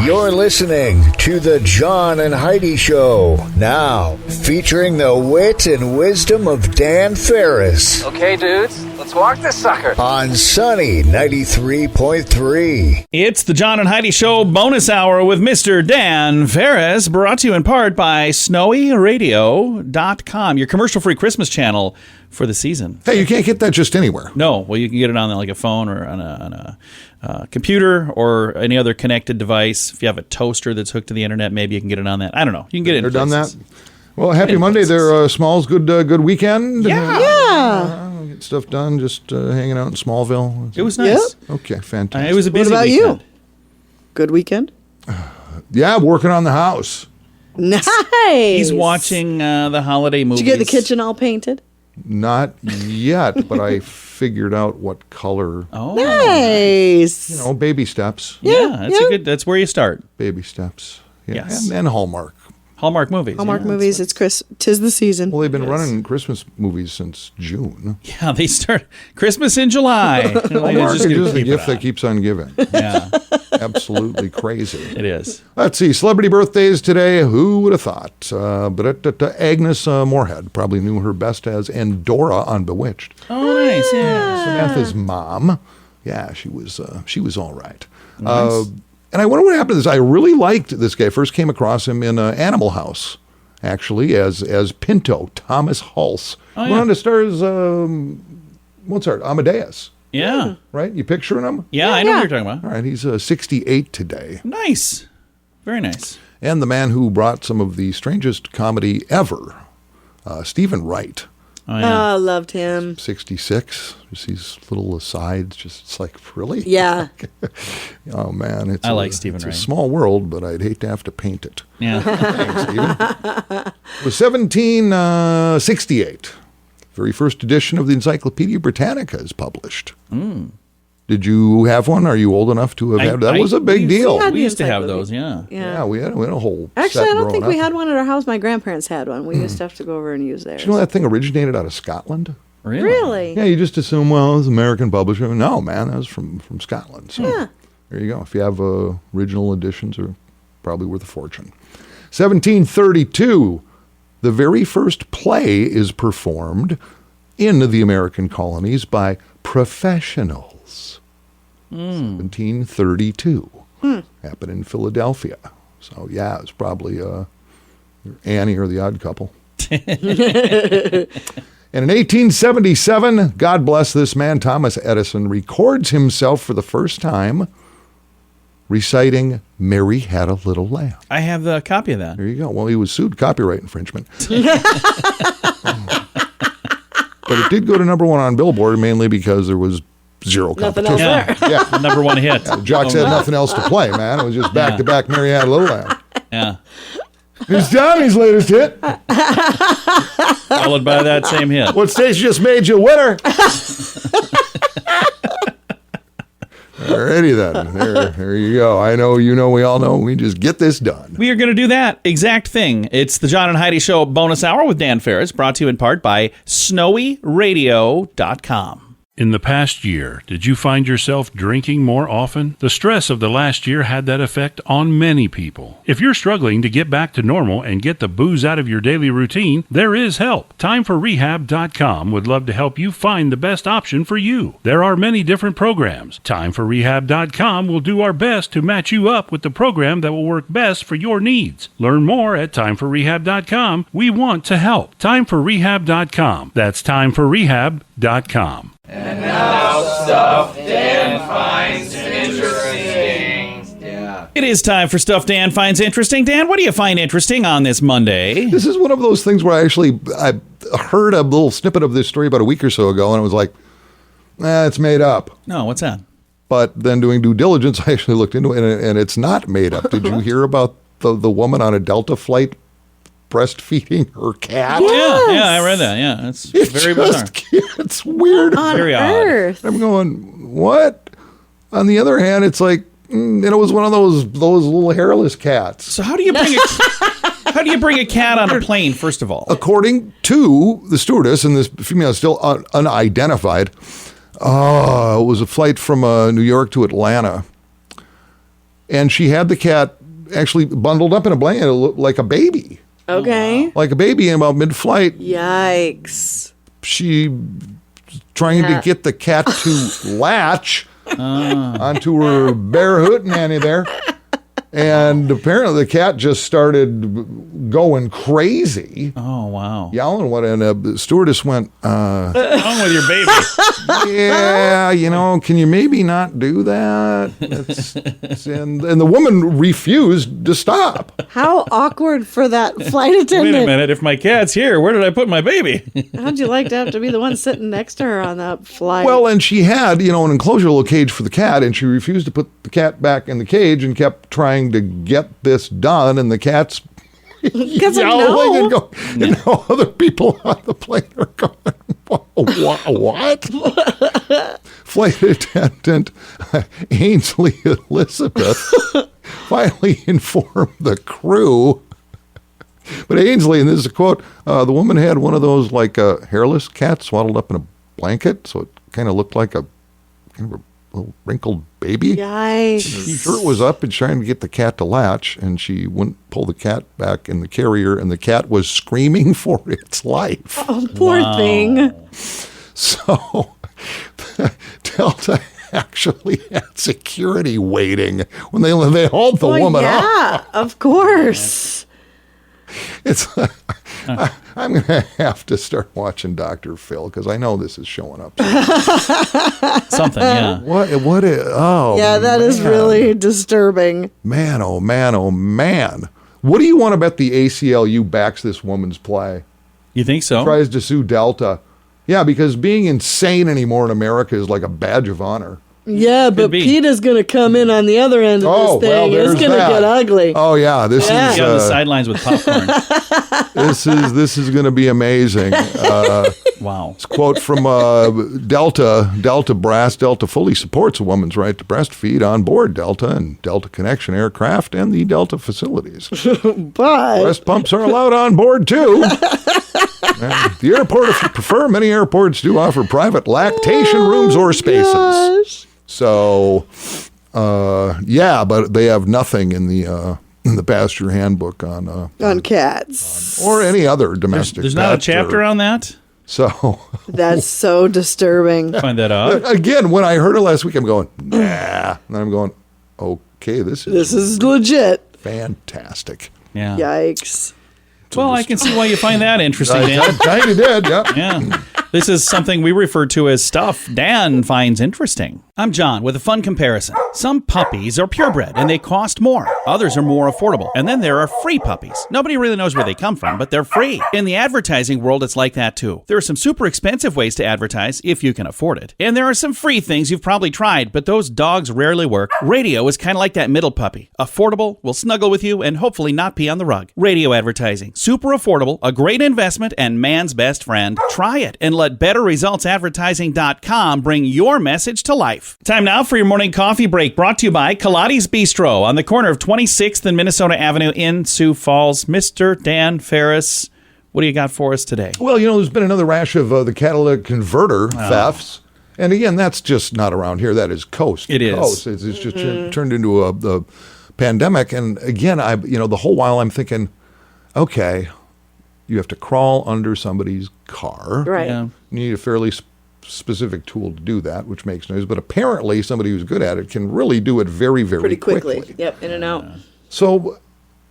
You're listening to the John and Heidi Show, now featuring the wit and wisdom of Dan Farris. Okay, dudes, let's walk this sucker. On Sunny 93.3. It's the John and Heidi Show bonus hour with Mr. Dan Farris, brought to you in part by snowyradio.com, your commercial-free Christmas channel for the season. Hey, you can't get that just anywhere. No, well, you can get it on like a phone or on a computer or any other connected device. If you have a toaster that's hooked to the internet, maybe you can get it on that. I don't know. You can get it. They're done that. Well, happy Monday there, Smalls. Good weekend. Yeah. Get stuff done. Just hanging out in Smallville. It was nice. Yep. Okay, fantastic. It was a busy What about weekend. you? Good weekend? Yeah, working on the house. Nice. He's watching the holiday movies. Did you get the kitchen all painted? Not yet, but I figured out what color. Oh, Nice. You know, baby steps. yeah, that's where you start. Baby steps. Yeah, Yes. and Hallmark. Hallmark movies. Hallmark yeah, movies. It's tis the season. Well, they've been running Christmas movies since June. Yeah, they start Christmas in July. Hallmark is gonna just a keep gift it that on. keeps on giving. Yeah, Absolutely crazy. it is. Let's see, celebrity birthdays today. Who would have thought? But Agnes Moorehead probably knew her best as Endora on Bewitched. Oh, nice. Yeah. Samantha's mom. Yeah, she was all right. Nice. And I wonder what happened to this. I really liked this guy. First came across him in Animal House, actually, as Pinto, Thomas Hulse. Oh, Went yeah. on to star as Mozart, Amadeus. Yeah. Right? You picturing him? Yeah, I know what you're talking about. All right, he's 68 today. Nice. Very nice. And the man who brought some of the strangest comedy ever, Stephen Wright. Oh, yeah. Oh, loved him. 66. Just these little asides. Just it's like, really? Yeah. Oh, man. I like Stephen It's Wright. a small world, but I'd hate to have to paint it. Yeah. Thanks, Stephen. It was 1768. Very first edition of the Encyclopedia Britannica is published. Did you have one? Are you old enough to have had? That was a big deal. had We used to have encyclopedia. those, yeah. Yeah, we had a whole Actually, set I don't think growing we up. had one at our house. My grandparents had one. We used to have to go over and use theirs. Did you know that thing originated out of Scotland? Really? Really? Yeah, you just assume, well, it was an American publisher. No, man, that was from Scotland. So Yeah. there you go. If you have original editions, they're probably worth a fortune. 1732, the very first play is performed in the American colonies by professionals. 1732. Happened in Philadelphia. So, yeah, it was probably Annie or the Odd Couple. And in 1877, God bless this man, Thomas Edison, records himself for the first time reciting Mary Had a Little Lamb. I have the copy of that. There you go. Well, he was sued copyright infringement. But it did go to number one on Billboard, mainly because there was zero Nothing competition. else there. Yeah. The number one hit. The Jocks had nothing else to play, man. It was just back-to-back Mary Had a Little Lamb. Yeah. It's Tommy's latest hit. Followed by that same hit. What station just made you a winner? Alrighty then. There you go. I know, you know, we all know. We just get this done. We are going to do that exact thing. It's the John and Heidi Show bonus hour with Dan Farris, brought to you in part by snowyradio.com. In the past year, did you find yourself drinking more often? The stress of the last year had that effect on many people. If you're struggling to get back to normal and get the booze out of your daily routine, there is help. TimeForRehab.com would love to help you find the best option for you. There are many different programs. TimeForRehab.com will do our best to match you up with the program that will work best for your needs. Learn more at TimeForRehab.com. We want to help. TimeForRehab.com. That's TimeForRehab.com. And now stuff Dan finds interesting. Yeah. It is time for Stuff Dan Finds Interesting. Dan, what do you find interesting on this Monday? This is one of those things where I heard a little snippet of this story about a week or so ago, and I was like, it's made up. No, what's that? But then doing due diligence, I actually looked into it, and it's not made up. Did you hear about the woman on a Delta flight breastfeeding her cat? Yeah, I read that. Yeah, it's very bizarre. It's weird. On Very odd. Earth. I'm going, what? On the other hand, it's like, it was one of those little hairless cats. So how do you bring a cat on a plane, first of all? According to the stewardess, and this female is still unidentified, it was a flight from New York to Atlanta. and she had the cat actually bundled up in a blanket like a baby. Okay. Like a baby, and about mid-flight, Yikes. she trying to get the cat to latch onto her bare hootenanny there. And apparently the cat just started going crazy. Oh, wow. Yelling what, and the stewardess went, What's wrong with your baby? yeah, can you maybe not do that? And the woman refused to stop. How awkward for that flight Wait attendant. a minute. If my cat's here, where did I put my baby? How'd you like to have to be the one sitting next to her on that flight? Well, and she had, an enclosure little cage for the cat, and she refused to put the cat back in the cage and kept trying to get this done, and the cat's yowling and going, other people on the plane are going, what? Flight attendant Ainsley Elizabeth finally informed the crew. But Ainsley, and this is a quote, the woman had one of those like hairless cats swaddled up in a blanket, so it kind of looked like a little wrinkled baby. Yikes. Her shirt was up and trying to get the cat to latch, and she wouldn't pull the cat back in the carrier, and the cat was screaming for its life. Oh, poor thing. So Delta actually had security waiting when they hauled the woman up. Yeah, of course. It's I'm going to have to start watching Dr. Phil because I know this is showing up. Something, yeah. Yeah, that is really disturbing. Man, oh man, oh man. What do you want to bet the ACLU backs this woman's play? You think so? Tries to sue Delta. Yeah, because being insane anymore in America is like a badge of honor. Yeah, but be. PETA's going to come in on the other end of this thing. It's going to get ugly. Oh yeah, this Get is on the sidelines with popcorn. this is going to be amazing. Wow. It's a quote from Delta Brass. Delta fully supports a woman's right to breastfeed on board Delta and Delta Connection aircraft and the Delta facilities. But Breast pumps are allowed on board too. And the airport, if you prefer, many airports do offer private lactation rooms or spaces. gosh. So, yeah, but they have nothing in the pasture handbook on cats. or any other domestic. There's not a pet chapter on that? So, That's so disturbing. Find that out. again, when I heard it last week, I'm going, nah. And I'm going, okay, this Is legit. fantastic. Yeah. Yikes. Well, I can see why you find that interesting, Dan. I kind of did, yeah. Yeah. This is something we refer to as stuff Dan finds interesting. I'm John with a fun comparison. Some puppies are purebred and they cost more. Others are more affordable. And then there are free puppies. Nobody really knows where they come from, but they're free. In the advertising world, it's like that too. There are some super expensive ways to advertise if you can afford it. And there are some free things you've probably tried, but those dogs rarely work. Radio is kind of like that middle puppy. Affordable, will snuggle with you, and hopefully not pee on the rug. Radio advertising. Super affordable, a great investment, and man's best friend. Try it and let BetterResultsAdvertising.com bring your message to life. Time now for your morning coffee break, brought to you by Kaladi's Bistro on the corner of 26th and Minnesota Avenue in Sioux Falls. Mr. Dan Farris, what do you got for us today? Well, there's been another rash of the catalytic converter thefts. And again, that's just not around here. That is coast to It is. coast. It's just turned into the pandemic. And again, the whole while I'm thinking, okay, you have to crawl under somebody's car. Right. Yeah. You need a fairly specific tool to do that, which makes noise. But apparently, somebody who's good at it can really do it very, very Pretty quickly. Yep, in and out. So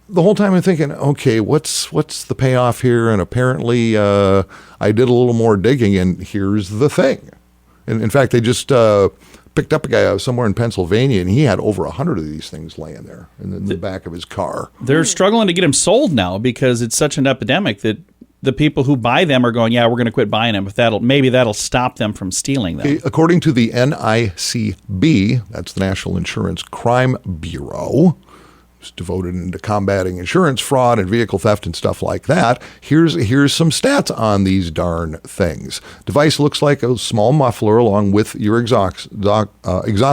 the whole time I'm thinking, okay, what's the payoff here? And apparently, I did a little more digging, and here's the thing. And in fact, they just picked up a guy somewhere in Pennsylvania, and he had over 100 of these things laying there in the back of his car. They're struggling to get them sold now because it's such an epidemic that the people who buy them are going, yeah, we're going to quit buying them. But that'll stop them from stealing them. According to the NICB, that's the National Insurance Crime Bureau, it's devoted into combating insurance fraud and vehicle theft and stuff like that. Here's some stats on these darn things. Device looks like a small muffler along with your exhaust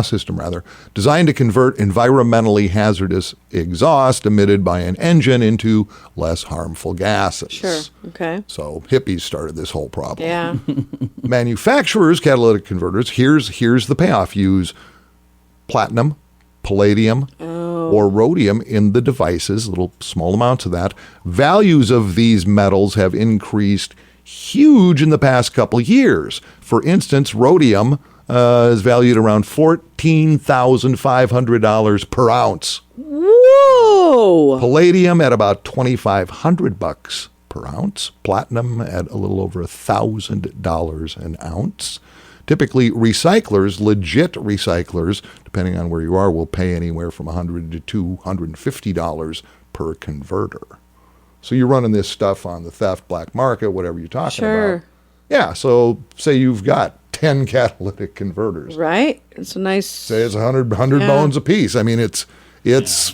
system, designed to convert environmentally hazardous exhaust emitted by an engine into less harmful gases. Sure. Okay. So hippies started this whole problem. Yeah. Manufacturers, catalytic converters, here's the payoff. Use platinum, palladium, or rhodium in the devices, little small amounts of that. Values of these metals have increased huge in the past couple of years. For instance, rhodium is valued around $14,500 per ounce. Whoa! Palladium at about $2,500 per ounce. Platinum at a little over $1,000 an ounce. Typically, recyclers, legit recyclers, depending on where you are, will pay anywhere from $100 to $250 per converter. So you're running this stuff on the theft, black market, whatever you're talking about. Yeah, so say you've got 10 catalytic converters. Right. It's a nice... Say it's 100 bones a piece. I mean, it's...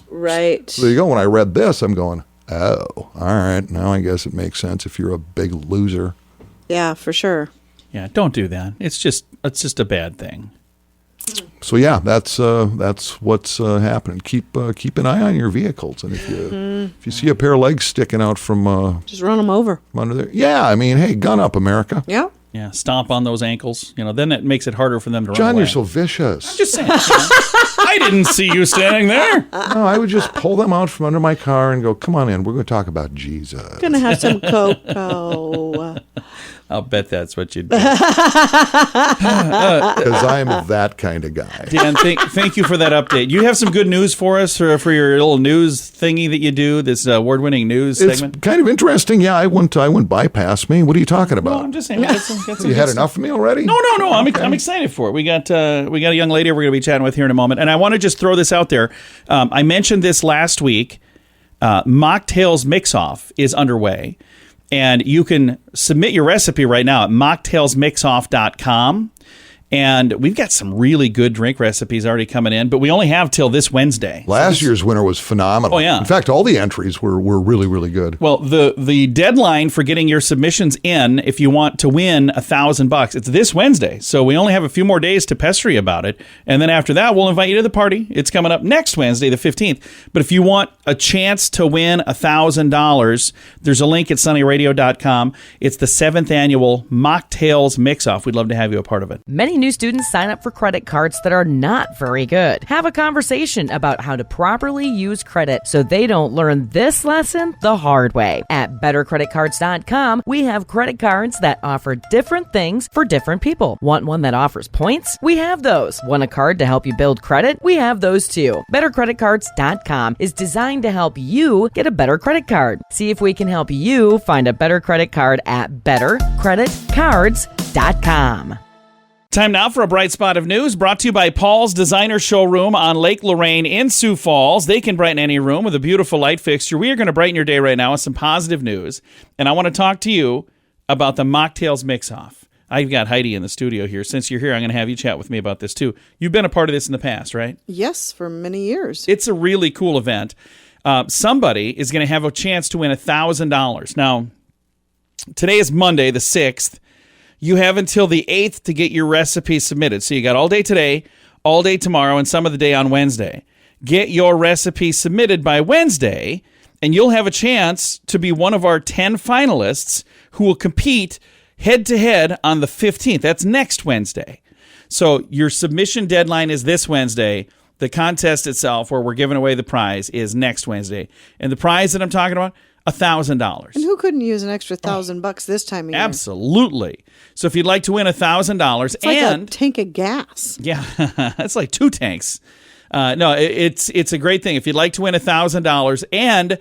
Right. So there you go. When I read this, I'm going, oh, all right. Now I guess it makes sense if you're a big loser. Yeah, for sure. Yeah, don't do that. It's just a bad thing. So yeah, that's what's happening. Keep an eye on your vehicles, and if you see a pair of legs sticking out from just run them over from under there. Yeah, I mean, hey, gun up, America. Yeah. Yeah, stomp on those ankles. Then it makes it harder for them to run John, away. you're so vicious. I'm just saying. I didn't see you standing there. No, I would just pull them out from under my car and go, come on in. We're going to talk about Jesus. Gonna have some cocoa. I'll bet that's what you do. Because I'm that kind of guy. Dan, thank you for that update. You have some good news for us for your little news thingy that you do, this award-winning news segment? It's kind of interesting. Yeah, I went bypass me. What are you talking about? No, I'm just saying. We got some You had enough of me already? No. I'm excited for it. We got a young lady we're going to be chatting with here in a moment. And I want to just throw this out there. I mentioned this last week. Mocktails Mix-Off is underway. And you can submit your recipe right now at mocktailsmixoff.com. And we've got some really good drink recipes already coming in, but we only have till this Wednesday. Last year's winner was phenomenal. Oh, yeah. In fact, all the entries were really, really good. Well, the deadline for getting your submissions in, if you want to win $1,000, it's this Wednesday. So we only have a few more days to pester you about it. And then after that, we'll invite you to the party. It's coming up next Wednesday, the 15th. But if you want a chance to win $1,000, there's a link at sunnyradio.com. It's the 7th annual Mocktails Mix-Off. We'd love to have you a part of it. Many new students sign up for credit cards that are not very good. Have a conversation about how to properly use credit so they don't learn this lesson the hard way. At bettercreditcards.com, we have credit cards that offer different things for different people. Want one that offers points? We have those. Want a card to help you build credit? We have those too. Bettercreditcards.com is designed to help you get a better credit card. See if we can help you find a better credit card at bettercreditcards.com. Time now for a bright spot of news brought to you by Paul's Designer Showroom on Lake Lorraine in Sioux Falls. They can brighten any room with a beautiful light fixture. We are going to brighten your day right now with some positive news. And I want to talk to you about the Mocktails Mix-Off. I've got Heidi in the studio here. Since you're here, I'm going to have you chat with me about this too. You've been a part of this in the past, right? Yes, for many years. It's a really cool event. Somebody is going to have a chance to win $1,000. Now, today is Monday, the 6th. You have until the 8th to get your recipe submitted. So you got all day today, all day tomorrow, and some of the day on Wednesday. Get your recipe submitted by Wednesday, and you'll have a chance to be one of our 10 finalists who will compete head-to-head on the 15th. That's next Wednesday. So your submission deadline is this Wednesday. The contest itself, where we're giving away the prize, is next Wednesday. And the prize that I'm talking about, $1,000. And who couldn't use an extra $1,000 this time of year? Absolutely. So if you'd like to win $1,000, it's like a tank of gas. Yeah, it's like 2 tanks. No, it's a great thing. If you'd like to win $1,000 and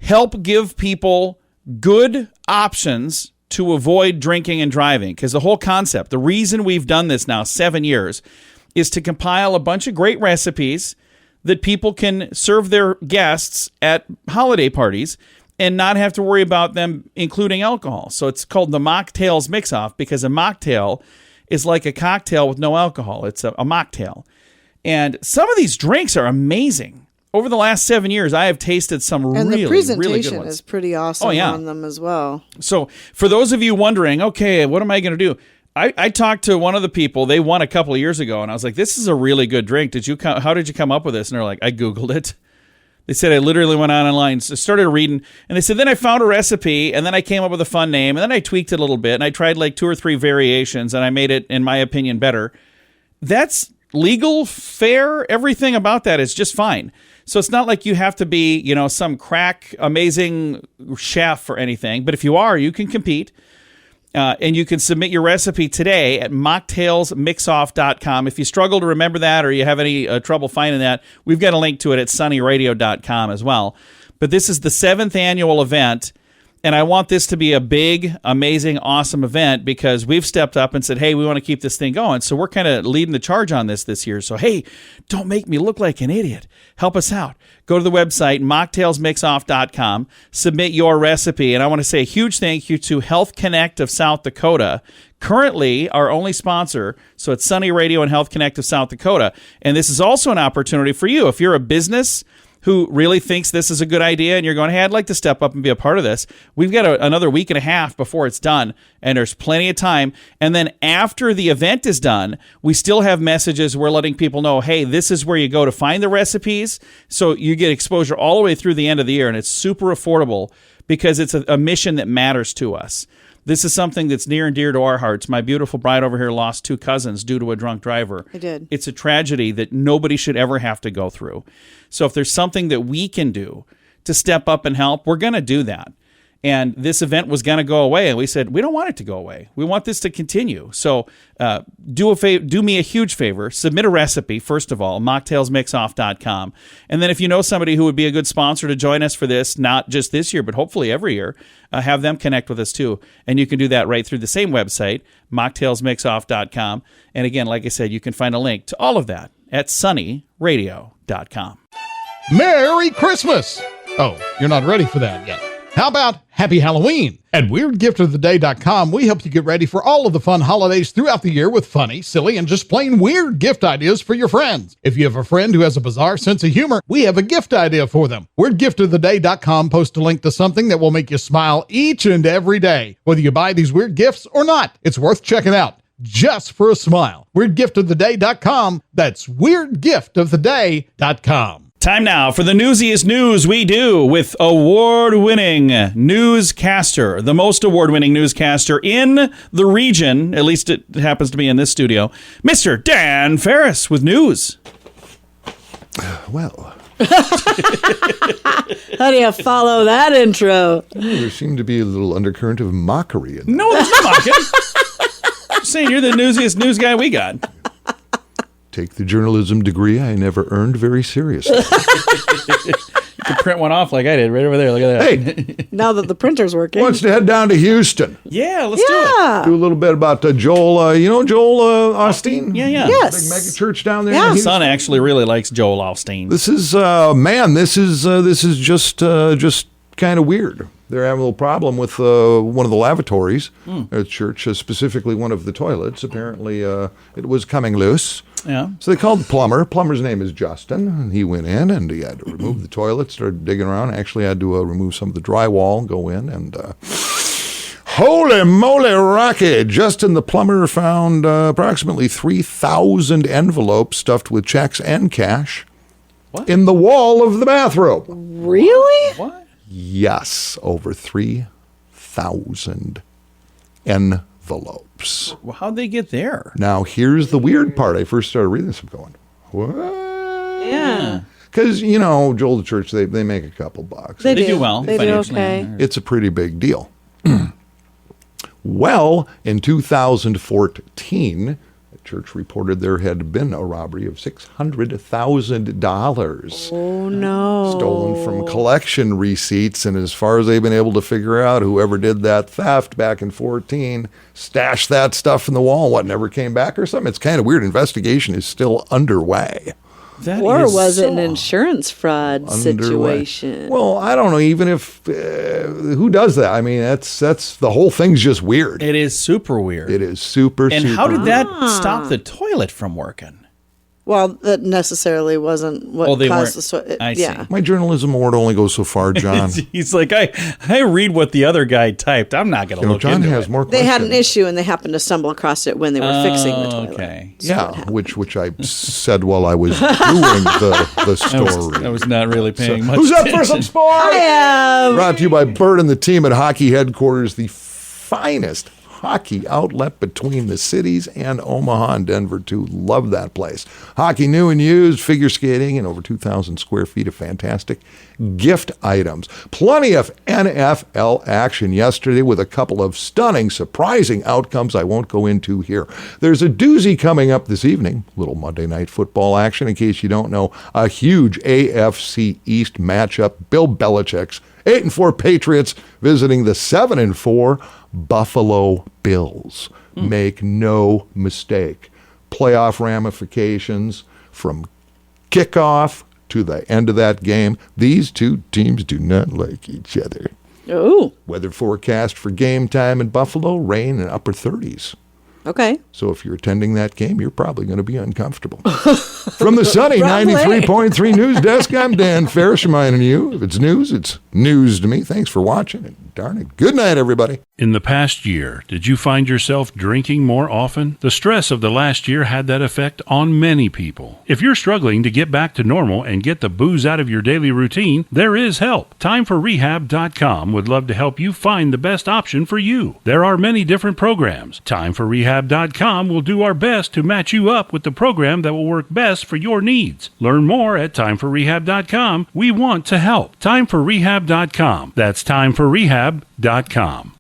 help give people good options to avoid drinking and driving, because the whole concept, the reason we've done this now 7 years, is to compile a bunch of great recipes that people can serve their guests at holiday parties and not have to worry about them including alcohol. So it's called the Mocktails Mix-Off, because a mocktail is like a cocktail with no alcohol. It's a mocktail. And some of these drinks are amazing. Over the last 7 years, I have tasted some really, really good ones. And the presentation is pretty awesome on them as well. So for those of you wondering, okay, what am I going to do? I talked to one of the people. They won a couple of years ago, and I was like, this is a really good drink. How did you come up with this? And they're like, I Googled it. They said I literally went on online, started reading, and they said then I found a recipe, and then I came up with a fun name, and then I tweaked it a little bit, and I tried like 2 or 3 variations, and I made it, in my opinion, better. That's legal, fair, everything about that is just fine. So it's not like you have to be, some crack amazing chef or anything. But if you are, you can compete. And you can submit your recipe today at mocktailsmixoff.com. If you struggle to remember that or you have any trouble finding that, we've got a link to it at sunnyradio.com as well. But this is the 7th annual event, and I want this to be a big, amazing, awesome event because we've stepped up and said, hey, we want to keep this thing going. So we're kind of leading the charge on this year. So, hey, don't make me look like an idiot. Help us out. Go to the website, mocktailsmixoff.com, submit your recipe. And I want to say a huge thank you to Health Connect of South Dakota, currently our only sponsor. So it's Sunny Radio and Health Connect of South Dakota. And this is also an opportunity for you. If you're a business who really thinks this is a good idea and you're going, hey, I'd like to step up and be a part of this, we've got another week and a half before it's done, and there's plenty of time. And then after the event is done, we still have messages. We're letting people know, hey, this is where you go to find the recipes. So you get exposure all the way through the end of the year, and it's super affordable because it's a mission that matters to us. This is something that's near and dear to our hearts. My beautiful bride over here lost 2 cousins due to a drunk driver. I did. It's a tragedy that nobody should ever have to go through. So if there's something that we can do to step up and help, we're going to do that. And this event was going to go away, and we said, we don't want it to go away. We want this to continue. So do me a huge favor. Submit a recipe, first of all, mocktailsmixoff.com. And then if you know somebody who would be a good sponsor to join us for this, not just this year, but hopefully every year, have them connect with us too. And you can do that right through the same website, mocktailsmixoff.com. And again, like I said, you can find a link to all of that at sunnyradio.com. Merry Christmas! Oh, you're not ready for that yet. How about Happy Halloween? At WeirdGiftOfTheDay.com, we help you get ready for all of the fun holidays throughout the year with funny, silly, and just plain weird gift ideas for your friends. If you have a friend who has a bizarre sense of humor, we have a gift idea for them. WeirdGiftOfTheDay.com posts a link to something that will make you smile each and every day, whether you buy these weird gifts or not. It's worth checking out, just for a smile. WeirdGiftOfTheDay.com. That's WeirdGiftOfTheDay.com. Time now for the newsiest news we do with award-winning newscaster, the most award-winning newscaster in the region, at least it happens to be in this studio, Mr. Dan Farris with news. Well, How do you follow that intro? there seemed to be a little undercurrent of mockery in No, that's not mocking. I'm saying you're the newsiest news guy we got. Take the journalism degree I never earned very seriously. You can print one off like I did right over there. Look at that. Hey, Now that the printer's working. wants to head down to Houston. Yeah, let's do it. Do a little bit about Joel, Joel Osteen? Yeah, yeah. Yes. Big mega church down there. Yeah. in My Houston. son actually really likes Joel Osteen. This is this is just kind of weird. They're having a little problem with one of the lavatories at church, specifically one of the toilets. Apparently, it was coming loose. Yeah. So they called the plumber. Plumber's name is Justin, and he went in and he had to remove the toilet, started digging around. Actually had to remove some of the drywall, go in, and holy moly rocket! Justin the plumber found approximately 3,000 envelopes stuffed with checks and cash in the wall of the bathroom. Really? What? Yes, over 3,000 envelopes. Well, how'd they get there? Now, here's the weird part. I first started reading this, I'm going, what? Yeah. Because, Joel the Church, they make a couple bucks. They do well. They do financially. okay. It's a pretty big deal. Well, in 2014, the church reported there had been a robbery of $600,000. Oh, no. Stolen from collection receipts, and as far as they've been able to figure out, whoever did that theft back in 2014 stashed that stuff in the wall, never came back or something. It's kind of weird. Investigation is still underway. Or was it an insurance fraud situation? Well, I don't know. Even if who does that? I mean, that's the whole thing's just weird. It is super weird. It is super. And super how did that Ah. stop the toilet from working? Well, that necessarily wasn't what they caused weren't. the I see. My journalism award only goes so far, John. He's like, I read what the other guy typed. I'm not going to look John into has it. more They questions. had an issue and they happened to stumble across it when they were fixing the toilet. Okay. Yeah, which I said while I was doing the story. I was not really paying much Who's up attention. for some sport? I am. Brought to you by Bert and the team at Hockey Headquarters, the finest hockey outlet between the cities and Omaha and Denver, too. Love that place. Hockey new and used, figure skating, and over 2,000 square feet of fantastic gift items. Plenty of NFL action yesterday with a couple of stunning, surprising outcomes I won't go into here. There's a doozy coming up this evening. Little Monday Night Football action, in case you don't know. A huge AFC East matchup. Bill Belichick's 8-4 Patriots visiting the 7-4 Buffalo Bills. Make no mistake. Playoff ramifications from kickoff to the end of that game. These two teams do not like each other. Oh. Weather forecast for game time in Buffalo, rain in upper 30s. Okay. So if you're attending that game, you're probably going to be uncomfortable. From the sunny Probably. 93.3 News Desk, I'm Dan Farris reminding you, if it's news to me. Thanks for watching, and darn it, good night, everybody. In the past year, did you find yourself drinking more often? The stress of the last year had that effect on many people. If you're struggling to get back to normal and get the booze out of your daily routine, there is help. TimeForRehab.com would love to help you find the best option for you. There are many different programs. TimeForRehab.com will do our best to match you up with the program that will work best for your needs. Learn more at TimeForRehab.com. We want to help. TimeForRehab.com. That's TimeForRehab.com.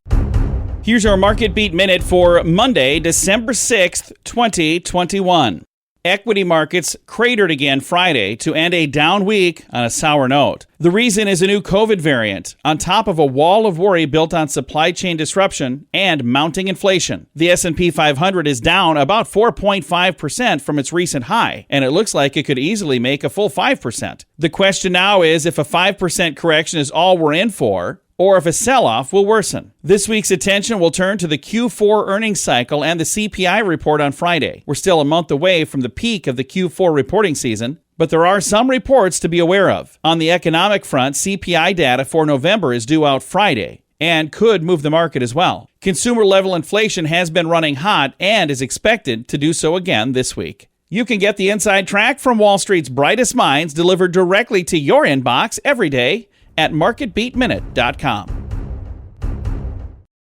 Here's our Market Beat Minute for Monday, December 6th, 2021. Equity markets cratered again Friday to end a down week on a sour note. The reason is a new COVID variant, on top of a wall of worry built on supply chain disruption and mounting inflation. The S&P 500 is down about 4.5% from its recent high, and it looks like it could easily make a full 5%. The question now is if a 5% correction is all we're in for, or if a sell-off will worsen. This week's attention will turn to the Q4 earnings cycle and the CPI report on Friday. We're still a month away from the peak of the Q4 reporting season, but there are some reports to be aware of. On the economic front, CPI data for November is due out Friday and could move the market as well. Consumer-level inflation has been running hot and is expected to do so again this week. You can get the inside track from Wall Street's brightest minds delivered directly to your inbox every day at marketbeatminute.com.